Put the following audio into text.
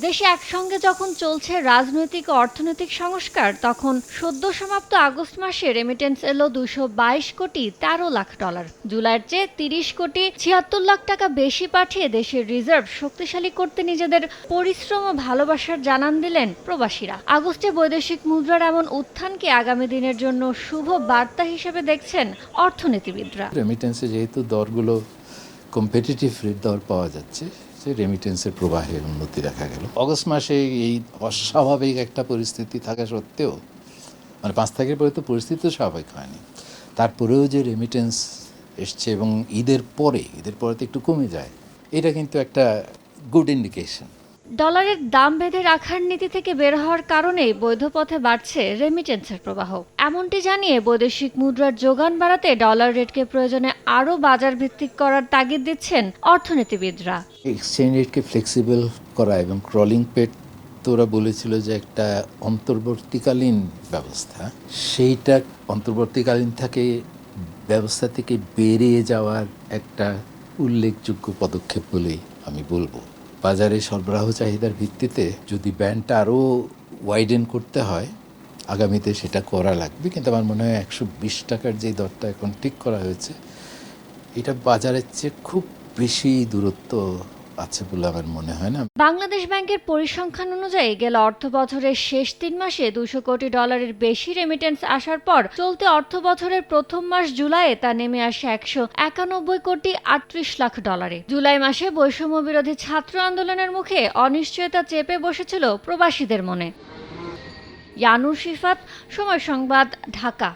দেশে একসঙ্গে যখন চলছে রাজনৈতিক ও অর্থনৈতিক সংস্কার, তখন সদ্য সমাপ্ত আগস্ট মাসে রেমিটেন্স এলো 222 কোটি 13 লাখ ডলার। জুলাইয়ের চেয়ে 30 কোটি 76 লাখ টাকা বেশি পাঠিয়ে দেশের রিজার্ভ শক্তিশালী করতে নিজেদের পরিশ্রম ও ভালোবাসার জানান দিলেন প্রবাসীরা। আগস্টে বৈদেশিক মুদ্রার এমন উত্থানকে আগামী দিনের জন্য শুভ বার্তা হিসেবে দেখছেন অর্থনীতিবিদরা। রেমিটেন্সে যেহেতু দরগুলো কম্পিটিটিভ রেট দর পাওয়া যাচ্ছে, রেমিটেন্সের প্রবাহে উন্নতি দেখা গেল। অগস্ট মাসে এই অস্বাভাবিক একটা পরিস্থিতি থাকা সত্ত্বেও, মানে 5 তারিখের পরে তো পরিস্থিতি তো স্বাভাবিক হয়নি, তারপরেও যে রেমিটেন্স এসছে এবং ঈদের পরে তো একটু কমে যায়, এটা কিন্তু একটা গুড ইন্ডিকেশন। ডলারের দাম বেঁধে রাখার নীতি থেকে বের হওয়ার কারণেই বৈধ পথে বাড়ছে রেমিটেন্সের প্রবাহ। এমনটি জানিয়ে বৈদেশিক মুদ্রার যোগান বাড়াতে ডলার রেটকে প্রয়োজনে আরও বাজার ভিত্তিক করার তাগিদ দিচ্ছেন অর্থনীতিবিদরা। এক্সচেঞ্জ রেটকে ফ্লেক্সিবল করা এবং ক্রলিং পেট তো ওরা বলেছিল যে একটা অন্তর্বর্তীকালীন ব্যবস্থা, সেইটা অন্তর্বর্তীকালীন ব্যবস্থা থেকে বেরিয়ে যাওয়ার একটা উল্লেখযোগ্য পদক্ষেপ বলেই আমি বলবো। বাজারে সরবরাহ চাহিদার ভিত্তিতে যদি ব্যান্ডটা আরও ওয়াইডেন করতে হয়, আগামীতে সেটা করা লাগবে। কিন্তু আমার মনে হয় 120 টাকার যে দরটা এখন ঠিক করা হয়েছে, এটা বাজারের চেয়ে খুব বেশি দূরত্ব আছে বলে আমার মনে হয় না। বাংলাদেশ ব্যাংকের পরিসংখ্যান অনুযায়ী গেল অর্থবছরের শেষ 3 মাসে 200 কোটি ডলারের বেশি রেমিটেন্স আসার পর চলতি অর্থবছরের প্রথম মাস জুলাইয়ে তা নেমে আসে 191 কোটি 38 লাখ ডলারে। জুলাই মাসে বৈষম্য বিরোধী ছাত্র আন্দোলনের মুখে অনিশ্চয়তা চেপে বসেছিল প্রবাসীদের মনে। ইয়ানুর শিফাত, সময় সংবাদ, ঢাকা।